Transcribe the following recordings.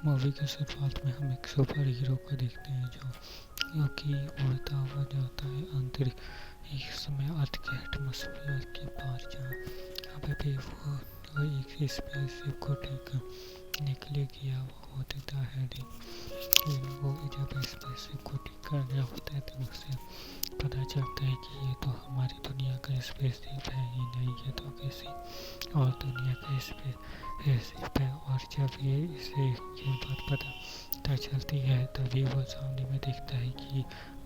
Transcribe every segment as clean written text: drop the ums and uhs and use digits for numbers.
Movie की शुरुआत में हम एक सुपर हीरो को देखते हैं जो कि उड़ता हुआ जाता है अंतरिक्ष में अर्थ के एटमॉस्फेयर के पार, जहाँ पे वो एक स्पेसशिप को ठीक करने के लिए गया हुआ होता है। लेकिन वो जब स्पेसशिप को ठीक कर रहा होता है तो उसे पता चलता है कि ये तो हमारी दुनिया का स्पेसशिप है ही नहीं, ये तो किसी और दुनिया का स्पेसशिप है। और जब इसे ये बात पता चलती है तभी वो सामने में देखता है कि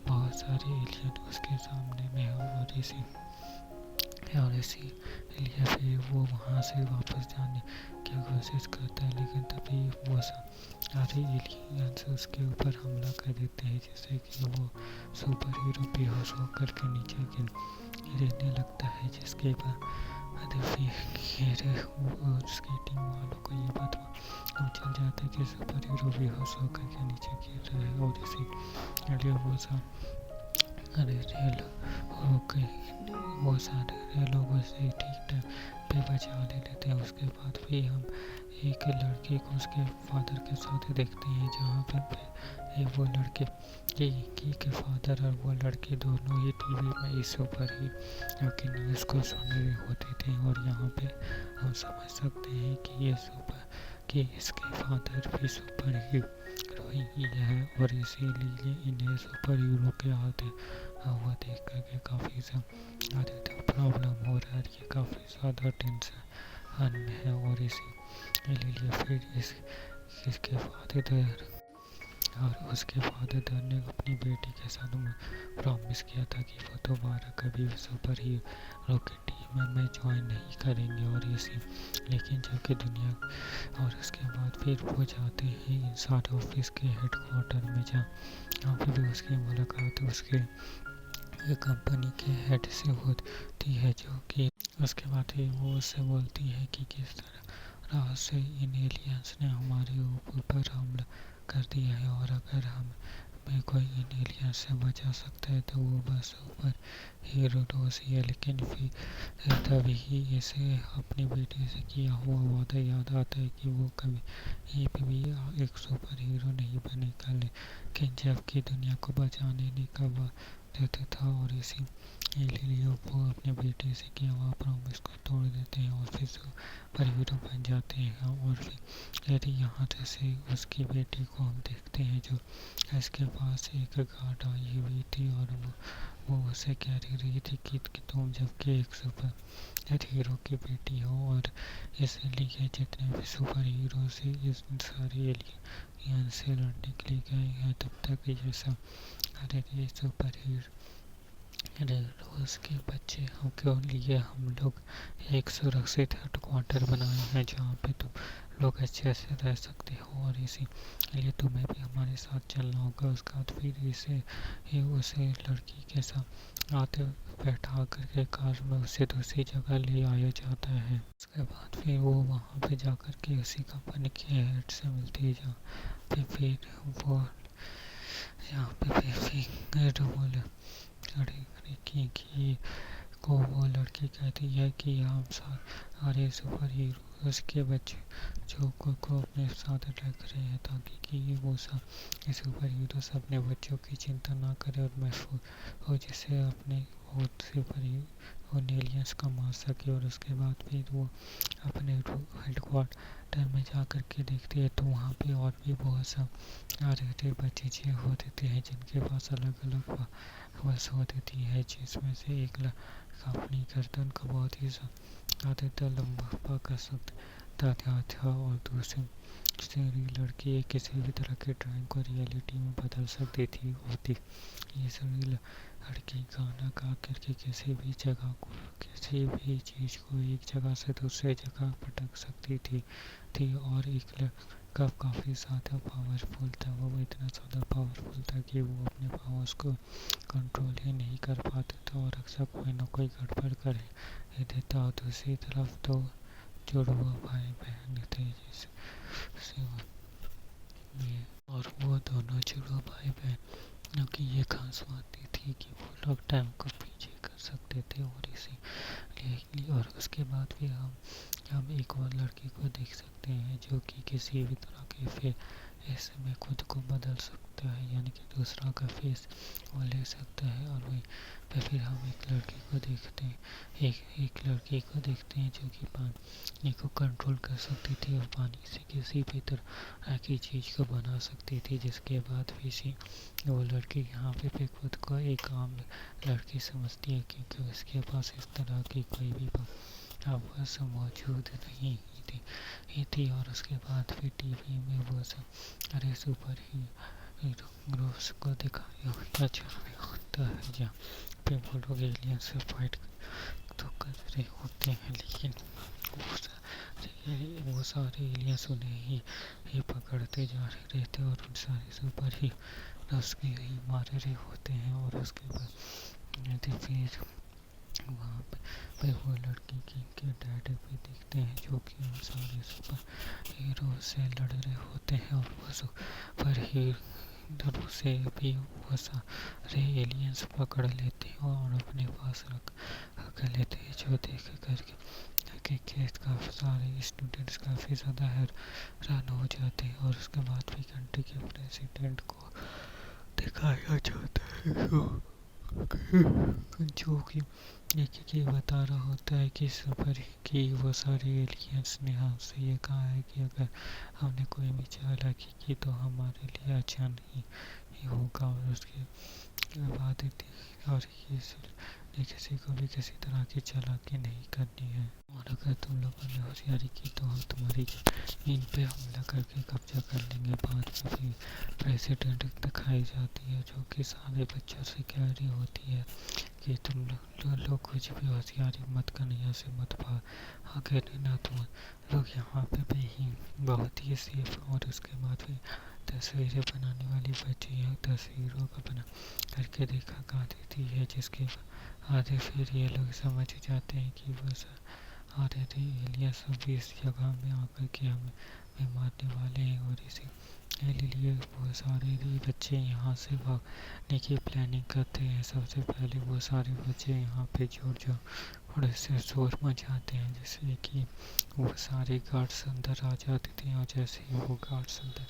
बहुत सारे एलियन उसके सामने में है, और इसीलिए फिर वो वहाँ से वापस जाने की कोशिश करता है। लेकिन तभी वो सारे एलियंस उसके ऊपर हमला कर देते हैं, जिससे कि वो सुपर हीरो बेहोश होकर के नीचे गिरने लगता है। जिसके बाद फिर उसकी टीम वालों को ये बात चल जाता है कि सुपर हीरो बेहोश होकर के नीचे गिर रहा है, और इसीलिए वो सारे लोग उसे ठीक टाइम पे बचा ले लेते हैं। उसके बाद भी हम एक लड़की को उसके फादर के साथ देखते हैं, जहाँ पे वो लड़के के फादर और वो लड़के दोनों ही टीवी में इस सुपर हीरो की न्यूज़ को सुन रहे होते थे। और यहाँ पे हम समझ सकते हैं कि इसके फादर भी सुपर हीरो ही है, और इसीलिए इन्हें सुपर हीरो के आते हुआ देख करके काफ़ी ज़्यादा प्रॉब्लम हो रहा है। ये काफ़ी ज़्यादा टेंशन में है, और इसीलिए फिर इसके उसके फादर ने अपनी बेटी के साथ प्रॉमिस किया था कि वो दोबारा कभी भी सुपर हीरो की टीम में ज्वाइन नहीं करेंगे। और लेकिन जबकि दुनिया और उसके बाद फिर वो जाते हैं इंसाइड ऑफिस के हेडक्वार्टर में, जहाँ पे भी उसकी मुलाकात उसके कंपनी के हेड से होती है, जो कि उसके बाद ही वो उससे बोलती है कि किस तरह से इन एलियंस ने हमारे ऊपर हमला कर दिया है, और अगर हमें कोई इन एलियंस से बचा सकता है तो वो बस सुपर हीरो डोज ही है। लेकिन फिर तभी इसे अपनी बेटी से किया हुआ वादा याद आता है कि वो कभी भी एक सुपर हीरो नहीं बनेगा, लेकिन जबकि दुनिया को बचाने का देता था। और इसीलिए वो अपने बेटे से किया हुआ प्रॉमिस को तोड़ देते हैं और फिर सुपर हीरो बन जाते हैं। और फिर यहाँ से उसकी बेटी को हम देखते हैं, जो इसके पास एक गार्ड आई हुई थी, और वो उसे कह रही थी कि तुम जबकि एक सुपर हीरो की बेटी हो, और इसलिए जितने भी सुपर हीरो से इस सारे एलियन से लड़ने के लिए गए हैं, तब तक ये सब सुपर हीरो रोज के बच्चे के लिए हम लोग एक सुरक्षित हेडक्वार्टर बनाए हैं, जहाँ पे तुम लोग अच्छे से रह सकते हो, और इसीलिए तुम्हें भी हमारे साथ चलना होगा। उसके बाद फिर उसे लड़की के साथ आते बैठा करके कार में उसे दूसरी जगह ले आया जाता है। उसके बाद फिर वो वहाँ पे जाकर के उसी कंपनी के हेड से मिलती है, जहाँ पे फिर वो वो लड़की कहती है कि हम सारे सुपर हीरो के बच्चे जो को अपने साथ रख रहे हैं, ताकि कि वो सब सुपर हीरो अपने बच्चों की चिंता ना करे और महफूज हो, जिससे अपने सुपर हीरो एलियंस को मार सके। और उसके बाद फिर वो अपने हेडक्वार्टर में जा कर के देखती है, तो वहाँ पे और भी बहुत सारे बच्चे होते हैं, जिनके पास अलग अलग पावर्स होती है, जिसमें से एक अपनी गर्दन को बहुत ही ज़्यादा लंबा कर सकता था, और दूसरी लड़की किसी भी तरह के ड्राइंग को रियलिटी में बदल सकती थी। ये सभी लड़की गाना गा करके किसी भी जगह को, किसी भी चीज़ को एक जगह से दूसरे जगह पटक सकती थी। और एक लड़का काफ़ी ज़्यादा पावरफुल था, वो इतना ज़्यादा पावरफुल था कि वो अपने पावर्स को कंट्रोल ही नहीं कर पाता था, और अक्सर कोई ना कोई गड़बड़ कर ही देता। और दूसरी तरफ तो जुड़वा भाई बहन थे, और वो दोनों जुड़वा भाई बहन की ये खास बात थी कि वो लोग टाइम को पीछे कर सकते थे, और इसीलिए और उसके बाद भी हम एक और लड़की को देख सकते हैं, जो कि किसी भी तरह के ऐसे में खुद को बदल सकता है, यानी कि दूसरा का फेस वो ले सकता है। और वही पे फिर हम एक लड़की को देखते हैं, एक लड़की को देखते हैं जो कि पानी को कंट्रोल कर सकती थी और पानी से किसी भी तरह की चीज़ को बना सकती थी, जिसके बाद भी वो लड़की यहाँ पे खुद को एक आम लड़की समझती है, क्योंकि उसके पास इस तरह की कोई भी आवाज़ मौजूद नहीं थी। और उसके बाद फिर टीवी में वो सब अरे सुपर हीरोज को दिखाया होता है, जहाँ पे वो लोग एलियन से फाइट तो कर रहे होते हैं, लेकिन वो सारे एलियंस उन्हें ही पकड़ते जा रहे रहते और उन सारे सुपर हीरोज के ही मार रहे होते हैं। और उसके बाद फिर वहाँ पे वो लड़की के डैड भी दिखते हैं, जो कि उन सारे सुपर हीरो से लड़ रहे होते हैं। और वो सुपर हीरो से भी वो सारे एलियंस पकड़ लेते हैं और अपने पास रख लेते हैं, जो देख करके काफ़ी सारे स्टूडेंट्स काफ़ी ज़्यादा हैरान हो जाते हैं। और उसके बाद भी कंट्री के प्रेसिडेंट को दिखाया जाता है, जो कि ये बता रहा होता है कि सुपर की वो सारे एलियंस ने हमसे ये कहा है कि अगर हमने कोई भी चालाकी की तो हमारे लिए अच्छा नहीं होगा। और उसके बाद और ये किसी को भी किसी तरह की चालाकी नहीं करनी है, और अगर तुम लोगों ने होशियारी की तो हम तुम्हारी इन पे हमला करके कब्जा कर लेंगे। बाद में भी प्रेसिडेंट दिखाई जाती है, जो कि सारे बच्चों से कह रही होती है कि तुम लोग कुछ भी होशियारी मत करना, यहाँ से मत भागे ना, तुम लोग यहाँ पे भी ही बहुत ही सेफ। और उसके बाद भी तस्वीरें बनाने वाली बच्ची यहाँ तस्वीरों को बना करके दिखा देती है, जिसके बाद फिर ये लोग समझ जाते हैं कि वो सारे एलियंस भी इस जगह में आकर के हमें मारने वाले हैं। और इसी लिए वो सारे बच्चे यहाँ से भागने की प्लानिंग करते हैं। सबसे पहले वो सारे बच्चे यहाँ पे जोर से शोर मचाते हैं, जैसे कि वो सारे गार्ड्स अंदर आ जाते थे। और जैसे ही वो गार्ड्स अंदर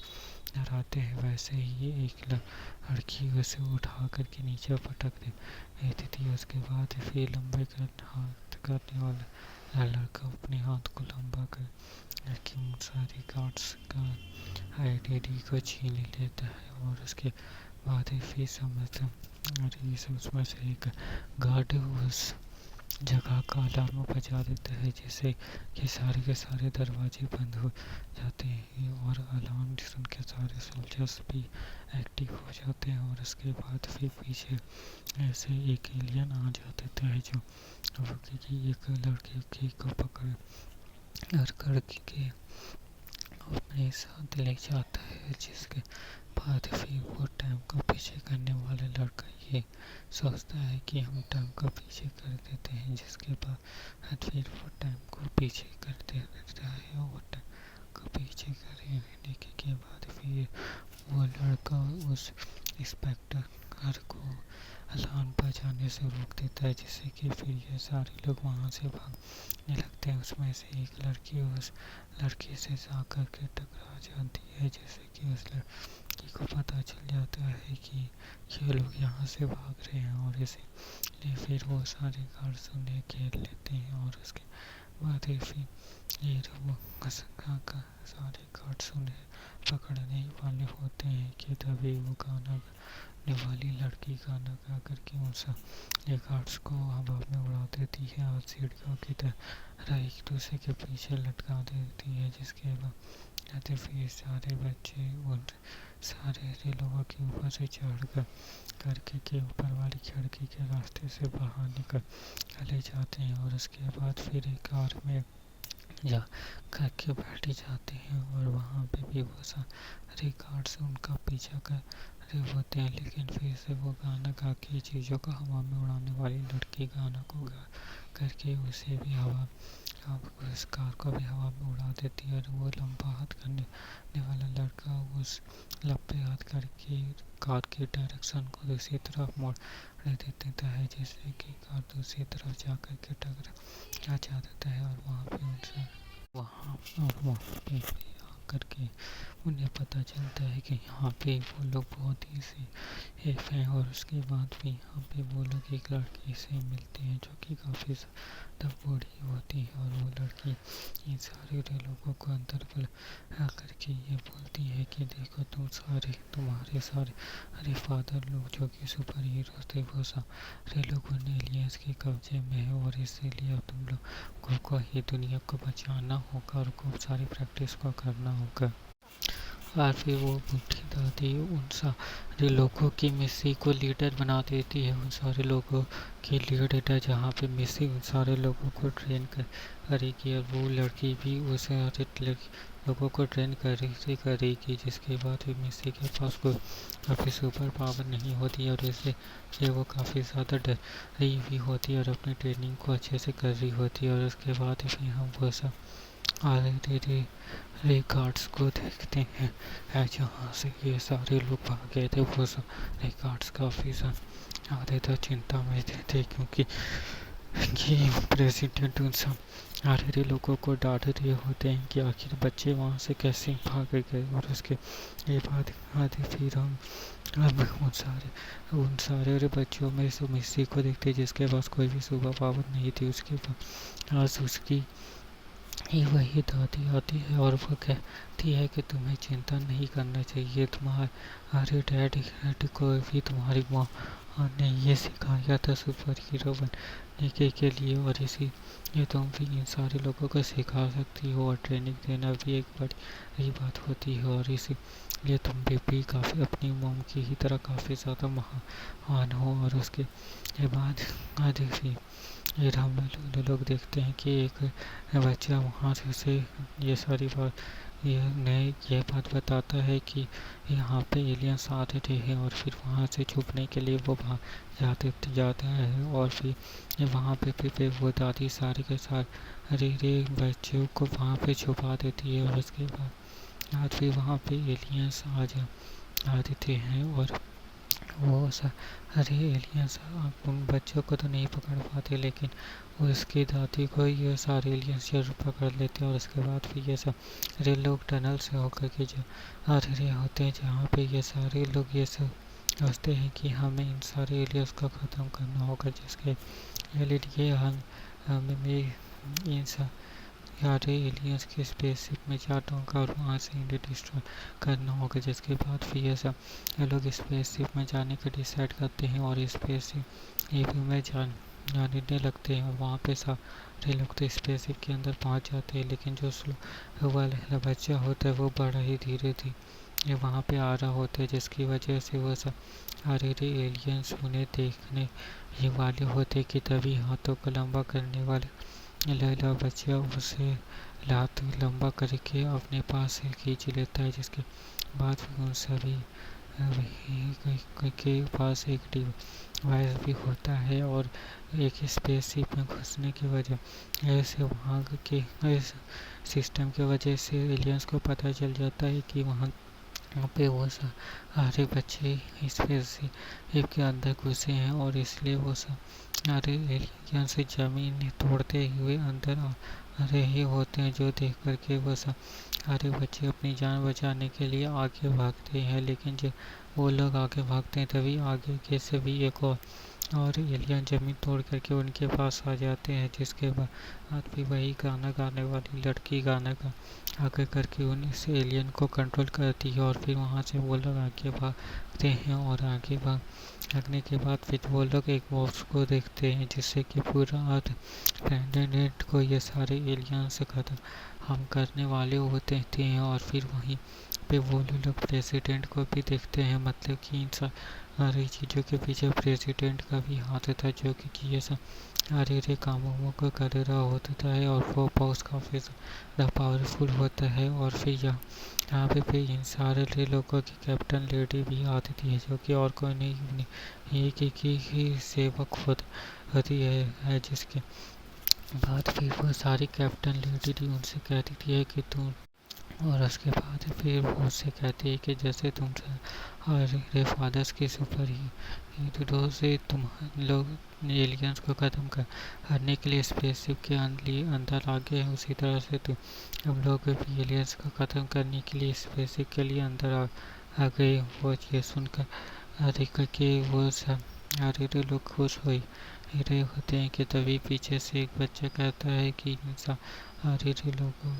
आते हैं, वैसे ही एक लड़की उसे उठा करके नीचे पटक देती थी। उसके बाद फिर लंबे हाथ करने वाला लड़का अपने हाथ को लंबा करके उन सारे गार्ड्स का आइडेंटिटी को छीन लेता है। और उसके बाद ही फिर समझता उसमें से एक गार्ड उस जगह का अलार्म बजा देता है, जिससे कि सारे के सारे दरवाजे बंद हो जाते हैं और अलार्म सुन के सारे सोल्जर्स भी एक्टिव हो जाते हैं। और उसके बाद फिर पीछे ऐसे एक एलियन आ जाता है, जो एक लड़के को पकड़ करके अपने साथ ले जाता है। जिसके बाद फिर वो टाइम को पीछे करने वाला लड़का ये सोचता है कि हम टाइम को पीछे कर देते हैं, जिसके बाद फिर वो टाइम को पीछे कर देता है। और टाइम को पीछे करने के बाद फिर वो लड़का उस इंस्पेक्टर को अलार्म बजाने से रोक देता है, जिससे कि फिर ये सारे लोग वहाँ से भागने लगते हैं। उसमें से एक लड़की उस लड़की से जाकर के टकरा जाती है, जैसे कि उस लड़की को पता चल जाता है कि ये लोग यहाँ से भाग रहे हैं। और इसीलिए फिर वो सारे गार्ड्स उन्हें घेर लेते हैं। और उसके बाद फिर ये वो सारे गार्ड्स उन्हें पकड़ने वाले होते हैं कि तभी वो गाना गाने वाली लड़की गाना गा करके उन सारे गार्ड्स को हवा में उड़ा देती है और सीढ़ियों की तरह एक दूसरे के पीछे लटका देती है, जिसके बाद फिर सारे बच्चे उन सारे लोगों के ऊपर से चढ़ करके के ऊपर वाली खिड़की के रास्ते से बाहर निकल चले जाते हैं। और उसके बाद फिर एक कार में जा करके बैठ जाते हैं और वहाँ पे भी वो सारे गार्ड्स उनका पीछा कर रहे होते हैं। लेकिन फिर से वो गाना गा के चीज़ों को हवा में उड़ाने वाली लड़की गाना को गा करके उसे भी उस कार को भी हवा में उड़ा देती है। और वो लंबा हाथ करने वाला लड़का उस लंबे हाथ करके कार के डायरेक्शन को दूसरी तरफ मोड़ देता है, जिससे कि कार दूसरी तरफ जा कर के टकरा जाता है। और वहाँ पे करके उन्हें पता चलता है कि यहाँ पे वो लोग बहुत ही सेफ हैं। और उसके बाद भी यहाँ पे वो लोग एक लड़की से मिलते हैं जो कि काफ़ी ज़्यादा बूढ़ी होती है। और वो लड़की इन सारे लोगों को अंदर बुला करके ये बोलती है कि देखो तुम्हारे सारे फादर लोग जो कि सुपर हीरो थे वो सारे लोग उन एलियंस के कब्जे में है, और इसीलिए अब तुम लोगों को ही दुनिया को बचाना होगा और खूब सारी प्रैक्टिस को करना होगा। और फिर वो बूढ़ी दादी उन सारे लोगों की मिस्सी को लीडर बना देती है, उन सारे लोगों की लीडर जहाँ पे मिस्सी उन सारे लोगों को ट्रेन करेगी। और वो लड़की भी उस सारे लोगों को ट्रेन करेगी, जिसके बाद भी मिस्सी के पास कोई काफ़ी सुपर पावर नहीं होती और इससे वो काफ़ी ज़्यादा डर रही भी होती है और अपनी ट्रेनिंग को अच्छे से कर रही होती है। और उसके बाद फिर हम वो सब धीरे गार्ड्स को देखते हैं जहाँ से ये सारे लोग भाग गए थे। वो सारे गार्ड्स काफ़ी ज़्यादा चिंता में थे क्योंकि ये प्रेसिडेंट उन सारे लोगों को डांट रहे होते हैं कि आखिर बच्चे वहाँ से कैसे भाग गए। और उसके बाद आधे फिर हम अब उन सारे बच्चों में से मिस्सी को देखते जिसके पास कोई भी सुपर पावर नहीं थी। उसके पास उसकी वही दादी आती है और वो कहती है कि तुम्हें चिंता नहीं करना चाहिए, तुम्हारे डैड को भी तुम्हारी माँ ने ये सिखाया था सुपर हीरो बनने के लिए, और इसी ये तुम भी इन सारे लोगों को सिखा सकती हो। और ट्रेनिंग देना भी एक बड़ी बात होती है, और इसीलिए तुम भी काफ़ी अपनी मॉम की ही तरह काफ़ी ज़्यादा महान हो। और उसके बाद फिर हम लोग देखते हैं कि एक बच्चा वहाँ से ये सारी बात ये बात बताता है कि यहाँ पे एलियंस आते थे और फिर वहाँ से छुपने के लिए वो भाग जाता है। और फिर वहाँ पे वो दादी सारे के सारे बच्चों को वहाँ पे छुपा देती है। और उसके बाद फिर वहाँ पे एलियंस आ जाते हैं और वो सारे एलियंस उन बच्चों को तो नहीं पकड़ पाते, लेकिन उसकी दादी को ये सारे एलियंस जरूर पकड़ लेते हैं। और उसके बाद फिर ये सारे लोग टनल से होकर के जा रहे होते हैं जहाँ पे ये सारे लोग ये सब सोचते हैं कि हमें इन सारे एलियंस को ख़त्म करना होगा, जिसके लिए हमें इन सारे एलियंस के स्पेसशिप में जाना होगा और वहाँ से इन्हें डिस्ट्रॉय करना होगा। जिसके बाद फिर ये लोग स्पेसशिप में जाने का डिसाइड करते हैं और स्पेसशिप में जाने लगते हैं। और वहाँ पे सारे लोग तो स्पेसशिप के अंदर पहुँच जाते हैं, लेकिन जो स्लो वाला बच्चा होता है वो बड़ा ही धीरे धीरे वहाँ पे आ रहा होता है, जिसकी वजह से वो सारे एलियंस उन्हें देखने ही वाले होते कि तभी हाथों को लंबा करने वाले लैला बच्चा उसे लात लंबा करके अपने पास से खींच लेता है। जिसके बाद उन सभी के पास एक डिवाइस भी होता है और एक स्पेसशिप में घुसने की वजह से वहाँ के सिस्टम की वजह से एलियंस को पता चल जाता है कि वहाँ पे वो सारे बच्चे स्पेसशिप के अंदर घुसे हैं, और इसलिए वो सारे एलियन से जमीन तोड़ते हुए अंदर आ रहे होते हैं, जो देख करके वो सारे बच्चे अपनी जान बचाने के लिए आगे भागते हैं। लेकिन जब वो लोग आगे भागते हैं तभी आगे के से भी एक और एलियन जमीन तोड़ करके उनके पास आ जाते हैं, जिसके बाद भी वही गाना गाने वाली लड़की गाना आगे करके उन इस एलियन को कंट्रोल करती है। और फिर वहाँ से वो लोग आगे भागते हैं और आगे भागने के बाद फिर वो लोग एक बॉक्स को देखते हैं जिससे कि पूरा अर्थ प्लैनेट को ये सारे एलियन से खत्म हम करने वाले होते हैं। और फिर वहीं पे वो लोग प्रेसिडेंट को भी देखते हैं, मतलब कि इन सारी चीज़ों के पीछे प्रेसिडेंट का भी हाथ था, जो कि ये सब सारे कामों को कर रहा होता है और वो बॉस काफ़ी ज़्यादा पावरफुल होता है। और फिर यहाँ पे इन सारे लोगों की कैप्टन लेडी भी आती है, जो कि और कोई नहीं की सेवक होती है। जिसके बाद फिर वो सारी कैप्टन लेडी उनसे कहती है कि तुम और उसके बाद फिर वो उससे कहती है कि जैसे तुम हमारे फादर्स की सुपर हीरो से तुम लोग एलियंस को खत्म करने के लिए स्पेसशिप के अंदर आ गए हैं, उसी तरह से तुम हम लोग भी एलियंस को खत्म करने के लिए स्पेसशिप के लिए अंदर आ गए। वो ये सुनकर अरे कि वो सब अरे लोग खुश हो रहे होते हैं कि तभी पीछे से एक बच्चा कहता है कि इंसान अरे लोगों,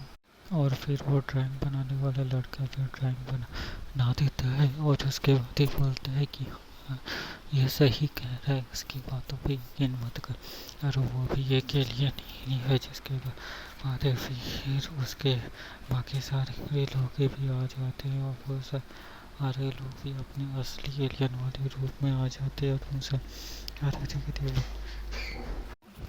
और फिर वो ड्राइंग बनाने वाला लड़का फिर ड्राइंग बना देता है और उसके बाद ही बोलता है कि हाँ, ये सही कह रहा है, उसकी बातों पे यकीन मत कर। और वो भी एक एलियन ही है, जिसके बाद फिर उसके बाकी सारे लोग भी आ जाते हैं और वो सारे लोग भी अपने असली एलियन वाले रूप में आ जाते हैं और उनसे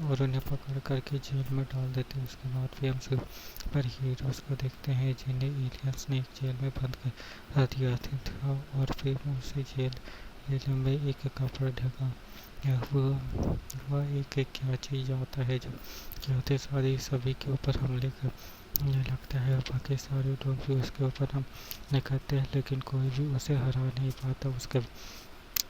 और उन्हें पकड़ करके जेल में डाल देते हैं। उसके बाद फिर हम सुपर हीरोज को देखते हैं जिन्हें एलियंस ने एक जेल में बंद कर दिया था और फिर उसे जेल में एक कपड़ा ढका हुआ एक क्या चीज आता है जो कहते सारी सभी के ऊपर हमले करने लगता है। बाकी सारे लोग भी उसके ऊपर हमले करते हैं लेकिन कोई भी उसे हरा नहीं पाता। उसके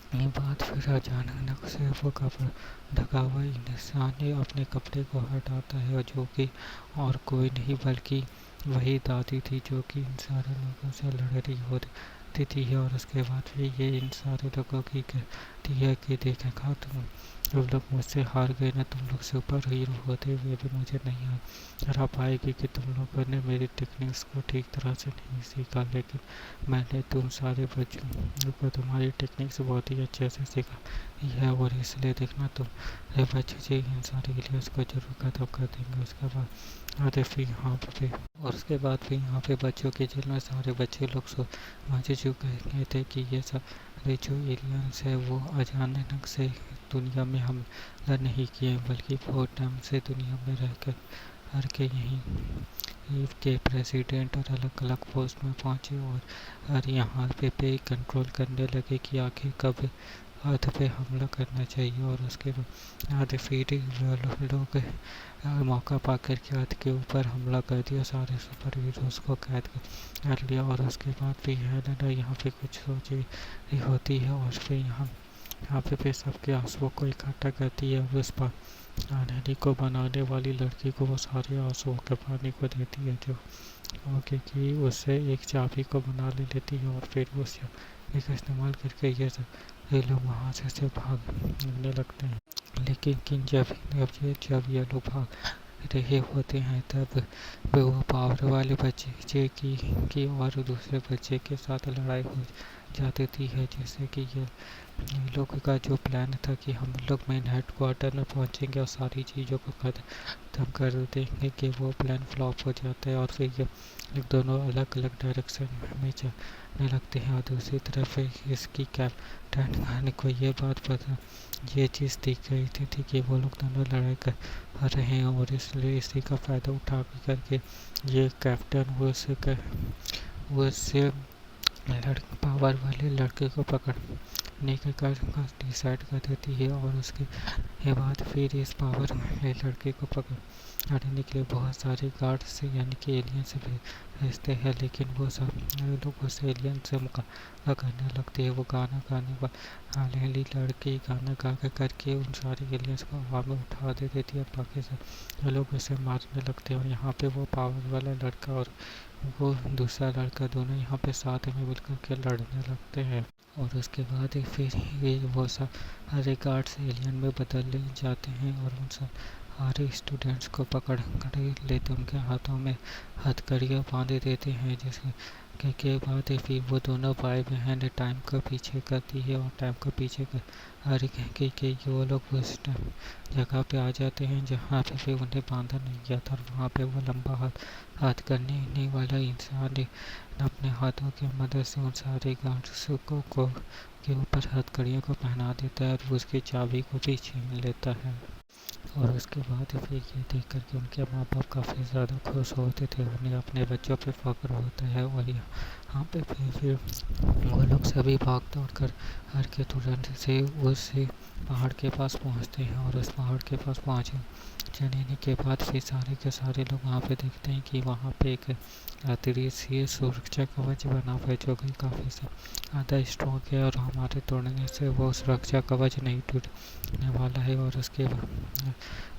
बाद फिर अचानक से वो कपड़ा ढका हुआ इंसान अपने कपड़े को हटाता है, जो कि और कोई नहीं बल्कि वही दादी थी जो कि इन सारे लोगों से लड़ रही होती थी। और उसके बाद फिर ये इन सारे लोगों की कहती है कि देखा तुम लोग मुझसे हार गए ना, तुम लोग सुपर हीरो होते हुए भी मुझे नहीं हरा पाएगी कि तुम लोगों ने मेरी टेक्निक्स को ठीक तरह से नहीं सीखा, लेकिन मैंने तुम सारे बच्चों को तुम्हारी टेक्निक्स बहुत ही अच्छे से सिखाई है और इसलिए देखना तुम बच्चे जी इन सारे एलियंस को जरूर खत्म कर देंगे। उसके बाद आते फिर यहाँ पे और उसके बाद फिर यहाँ पे बच्चों के जेल में सारे बच्चे लोग समझ चुके थे कि ये सारे जो एलियंस है वो अचानक से दुनिया में हमला नहीं किए बल्कि बहुत टाइम से दुनिया में रहकर के यहीं के प्रेसिडेंट और अलग अलग पोस्ट में पहुंचे और यहाँ पे कंट्रोल करने लगे कि आखिर कब अर्थ पे हमला करना चाहिए। और उसके बाद फिर लोग मौका पाकर के अर्थ के ऊपर हमला कर दिया, सारे सुपर हीरोज को कैद कर लिया। और उसके बाद फिर हेलेना यहाँ पे कुछ सोच रही होती है और फिर यहाँ पे फिर सबके आंसुओं को इकट्ठा करती है और उस पर पानी को बनाने वाली लड़की को वो सारे आंसुओं के पानी को देती है जो कि उससे एक चाबी को बना लेती है और फिर उस चाबी का इस्तेमाल करके ये लोग वहाँ से भागने लगते हैं। लेकिन जब ये लोग भाग रहे होते हैं तब वो पावर वाले बच्चे की और दूसरे बच्चे के साथ लड़ाई हो जाती है, जिससे कि ये लोग का जो प्लान था कि हम लोग मेन हेडक्वार्टर में पहुंचेंगे और सारी चीज़ों को खत्म कर देंगे कि वो प्लान फ्लॉप हो जाता है और फिर ये दोनों अलग अलग डायरेक्शन में चलने लगते हैं। और दूसरी तरफ इसकी कैप्टन को ये बात पता ये चीज़ दी गई थी कि वो लोग दोनों लड़ाई कर रहे हैं और इसलिए इसी का फ़ायदा उठा करके ये कैप्टन वो उससे पावर वाले लड़के को पकड़ने का डिसाइड कर देती है। और उसके बाद फिर इस पावर वाले लड़के को पकड़ने के लिए बहुत सारे गार्ड्स यानी कि एलियन से भेजते हैं, लेकिन वो सब लोग उस एलियन से मुकाबला करने लगते हैं। वो गाना गाने वाली लड़की गाना गा करके उन सारे एलियंस को हवा में उठा दे देती है, बाकी सब लोग उसे मारने लगते हैं। और यहाँ पे वो पावर वाला लड़का और वो दूसरा लड़का दोनों यहाँ पे साथ में मिलकर के लड़ने लगते हैं। और उसके बाद फिर ये वो सारे गार्ड्स एलियन में बदल जाते हैं और उन सारे स्टूडेंट्स को पकड़ लेते, उनके हाथों में हथकड़ियाँ बांध देते हैं, जिसके के बाद फिर वो दोनों भाई बहन टाइम को पीछे करती है और टाइम को पीछे कर के वो लोग उस जगह पे आ जाते हैं जहाँ पे फिर उन्हें बांधा नहीं गया था। और वहाँ पे वो लंबा हाथ करने वाला इंसान अपने हाथों की मदद से उन सारे गार्ड्स को के ऊपर हथकड़ियों को पहना देता है और उसकी चाबी को भी छीन लेता है। और उसके बाद फिर ये देख कर के उनके माँ बाप काफ़ी ज़्यादा खुश होते थे, उन्हें अपने बच्चों पे फख्र होता है। और यहाँ पे फिर वो लोग सभी भाग दौड़ कर हर के तुरंत से उस पहाड़ के पास पहुँचते हैं और उस पहाड़ के पास चढ़ने के बाद फिर सारे के सारे लोग वहाँ पे देखते हैं कि वहाँ पे एक अदृश्य सुरक्षा कवच बना हुआ है, जो कि काफ़ी ज़्यादा स्ट्रॉन्ग है और हमारे तोड़ने से वो सुरक्षा कवच नहीं टूटने वाला है। और उसके बाद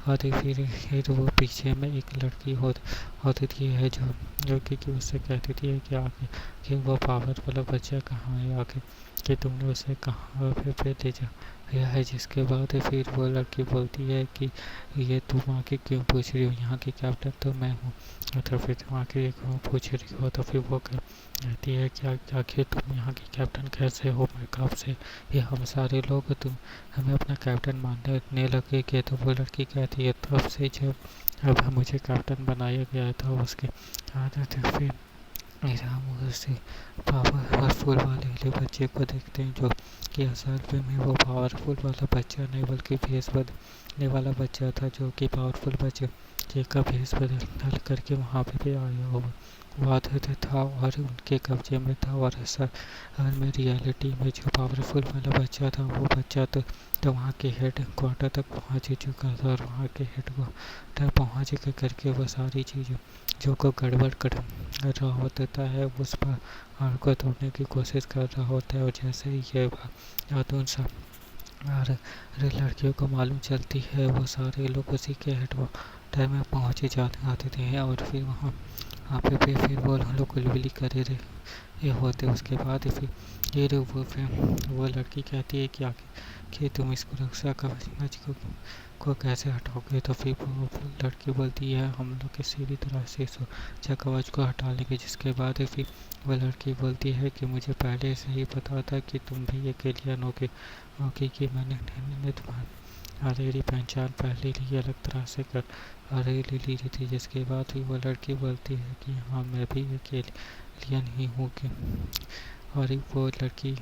और फिर वो पीछे में एक लड़की होती थी है, जो कि उससे कहती थी कि आगे कि वो पावर वाला बच्चा कहाँ है, आगे कि तुमने उसे कहाँ पे ले जा गया है। जिसके बाद फिर वो लड़की बोलती है कि ये तुम आके क्यों पूछ रही हो, यहाँ की कैप्टन तो मैं हूँ। तो फिर तुम आके क्यों पूछ रही हो, तो फिर वो कहती है कि आखिर तुम यहाँ की कैप्टन कैसे हो, मैं कब से ये हम सारे लोग तुम हमें अपना कैप्टन मानने लगे कि। तो वो लड़की कहती है तब से जब अब मुझे कैप्टन बनाया गया था उसके आदत फिर हम उसे पावरफुल वाले बच्चे को देखते हैं, जो कि असल में वो पावरफुल वाला बच्चा नहीं बल्कि भेस बदलने वाला बच्चा था, जो कि पावरफुल बच्चे का भेस बदल करके वहाँ पे आया हुआ आदत था और उनके कब्जे में था। और असल में रियलिटी में जो पावरफुल वाला बच्चा था वो बच्चा तो वहाँ के हेड क्वार्टर तक पहुँच चुका था, और वहाँ के हेड क्वार्टर पहुँच करके वो सारी चीज़ें जो को गड़बड़ कर रहा होता है उस पहाड़ को तोड़ने की कोशिश कर रहा होता है। और जैसे ही ये बात उन सब और लड़कियों को मालूम चलती है, वो सारे लोग उसी के हेडक्वार्टर में पहुँचे जाते आते थे। और फिर वहाँ पे फिर वो लोग गुलगुली करे रहे होते। उसके बाद फिर वो लड़की कहती है कि आगे कि तुम इस सुरक्षा कवच को कैसे हटाओगे। तो फिर वो लड़की बोलती है हम लोग के सीधी तरह से सुरक्षा कवच को हटा लेंगे। जिसके बाद फिर वो लड़की बोलती है कि मुझे पहले से ही पता था कि तुम भी ये एलियन होगी कि मैंने तुम्हारी पहचान पहले ही अलग तरह से कर ली थी। जिसके बाद फिर वो लड़की बोलती है कि हाँ मैं भी एक एलियन ही हूँ। और वो लड़की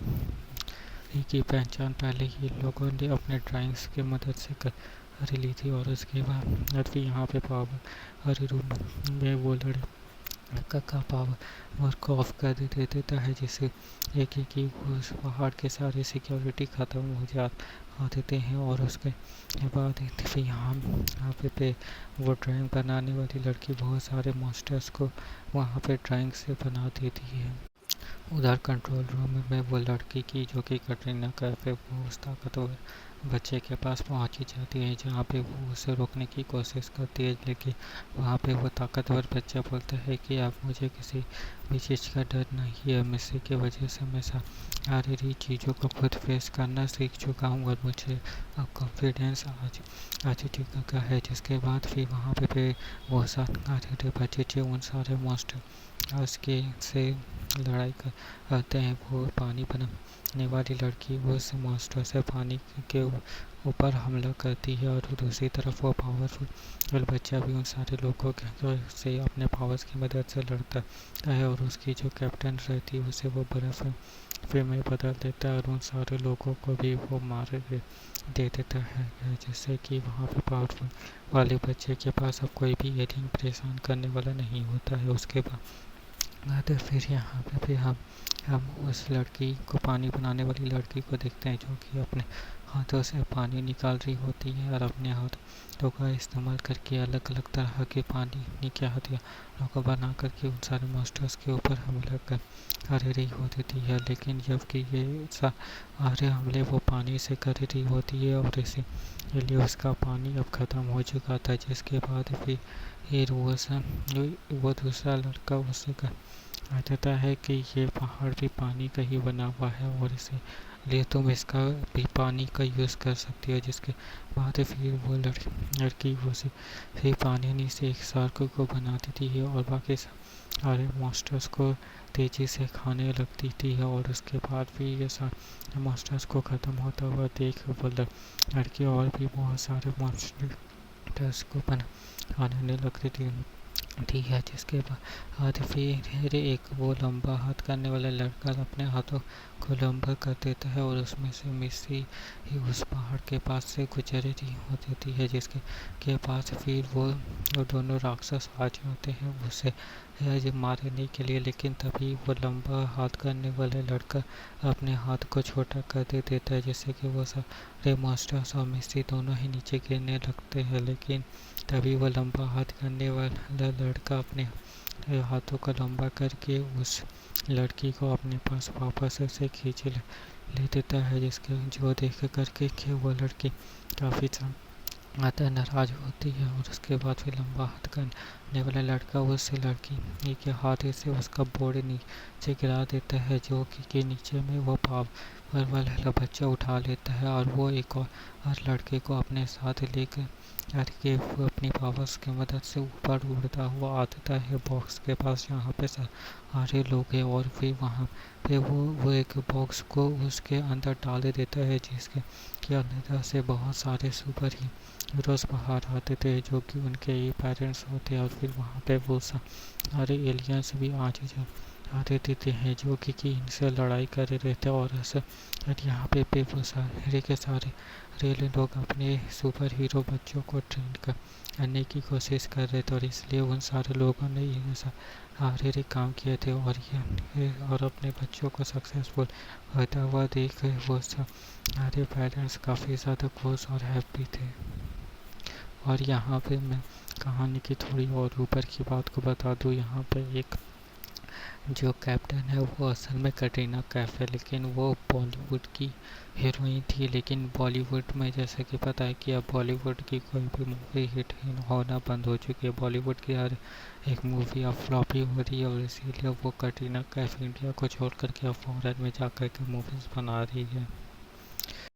की पहचान पहले ही लोगों ने अपने ड्राइंग्स की मदद से कर ली थी। और उसके बाद फिर यहाँ पे पावर रूम में वो लड़का का पावर को ऑफ कर देता है, जिससे एक ही उस पहाड़ के सारे सिक्योरिटी ख़त्म हो जाते हैं। और उसके बाद फिर यहाँ पे वो ड्राइंग बनाने वाली लड़की बहुत सारे मॉन्स्टर्स को वहाँ पे ड्राइंग से बना देती है। उधर कंट्रोल रूम में वो लड़की की जो कि कटरीना कैफ है, वो उस ताकतवर बच्चे के पास पहुंची जाती है, जहां पे वो उसे रोकने की कोशिश करती है। लेकिन वहां पे वो ताकतवर बच्चा बोलता है कि अब मुझे किसी भी चीज़ का डर नहीं है, मिस्सी की वजह से मैं सारी चीज़ों को खुद फेस करना सीख चुका हूँ और मुझे अब कॉन्फिडेंस आ चुका है। जिसके बाद फिर वहाँ पे वो सारे बच्चे उन सारे मॉन्स्टर उसके से लड़ाई करते हैं। वो पानी बनाने वाली लड़की उस मॉन्स्टर से पानी के ऊपर हमला करती है, और दूसरी तरफ वो पावरफुल बच्चा भी उन सारे लोगों के से अपने पावर्स की मदद से लड़ता है। और उसकी जो कैप्टन रहती है उसे वो बर्फ में बदल देता है और उन सारे लोगों को भी वो मार दे देता है, जिससे कि वहाँ पे पावरफुल वाले बच्चे के पास अब कोई भी एलियन परेशान करने वाला नहीं होता है। उसके बाद फिर यहाँ पे हम उस लड़की को पानी बनाने वाली लड़की को देखते हैं, जो कि अपने हाथों से पानी निकाल रही होती है और अपने हाथों का इस्तेमाल करके अलग अलग तरह के पानी के हथियारों को बना करके उन सारे मॉन्स्टर्स के ऊपर हमला कर रही होती है। लेकिन जबकि ये सारे हमले वो पानी से कर रही होती है और इसीलिए उसका पानी अब ख़त्म हो चुका था। जिसके बाद फिर वो दूसरा लड़का उससे कहता है कि ये पहाड़ भी पानी का ही बना हुआ है और इसीलिए तुम इसका भी पानी का यूज़ कर सकती हो। जिसके बाद फिर वो लड़की उसे पानी से एक शार्क को बना देती है और बाकी सारे मॉन्स्टर्स को तेज़ी से खाने लगती थी। और उसके बाद भी ये सारे मॉन्स्टर्स को ख़त्म होता हुआ देख वो लड़की और भी बहुत सारे मॉन्स्टर्स को बनाने लगती थी। ठीक है। जिसके बाद फिर एक वो लंबा हाथ करने वाला लड़का अपने हाथों को लंबा कर देता है और उसमें से मिस्सी ही उस पहाड़ के पास से गुजर रही होती है, जिसके पास फिर वो दोनों राक्षस आ जाते हैं उसे है मारने के लिए, लेकिन तभी वो लंबा हाथ करने वाला लड़का अपने हाथ को छोटा कर दे देता है, जिससे कि वो सारे मॉन्स्टर्स और मिस्टी दोनों ही नीचे गिरने लगते हैं। लेकिन तभी वो लंबा हाथ करने वाला लड़का अपने हाथों को लंबा करके उस लड़की को अपने पास वापस से खींच ले देता है, जिसके जो देख करके कि वो लड़की काफ़ी ज़्यादा नाराज होती है। और उसके बाद फिर लंबा हाथ करने वाला लड़का उस लड़की के हाथ से उसका बोर्ड नीचे गिरा देता है, जो कि नीचे में वो पावर वाला बच्चा उठा लेता है और वो एक और लड़के को अपने साथ लेकर करके वो अपनी पावर्स की मदद से ऊपर उड़ता हुआ आता है बॉक्स के पास, जहाँ पे सारे लोग हैं। और फिर वहाँ पे वो एक बॉक्स को उसके अंदर डाल देता है, जिसके के अंदर से बहुत सारे सुपर हीरोज बाहर आते थे, जो कि उनके ही पेरेंट्स होते। और फिर वहाँ पे वो सारे एलियंस भी आते देते हैं, जो कि इनसे लड़ाई कर रहे थे। और यहाँ पे वो सारे के सारे रेल लोग अपने सुपर हीरो बच्चों को ट्रेन करने की कोशिश कर रहे थे, और इसलिए उन सारे लोगों ने ये शारीरिक काम किए थे। और अपने बच्चों को सक्सेसफुल होता हुआ देख वो सारे पेरेंट्स काफ़ी ज़्यादा खुश और हैप्पी थे। और यहाँ पे मैं कहानी की थोड़ी और ऊपर की बात को बता दूँ। यहाँ पे एक जो कैप्टन है वो असल में कटरीना कैफ है, लेकिन वो बॉलीवुड की हीरोइन थी। लेकिन बॉलीवुड में जैसे कि पता है कि अब बॉलीवुड की कोई भी मूवी हिट होना बंद हो चुकी है। बॉलीवुड की हर एक मूवी अब फ्लॉप ही हो रही है, और इसीलिए वो कटरीना कैफ इंडिया को छोड़ करके अब फॉरेन में जा कर के मूवीज़ बना रही है।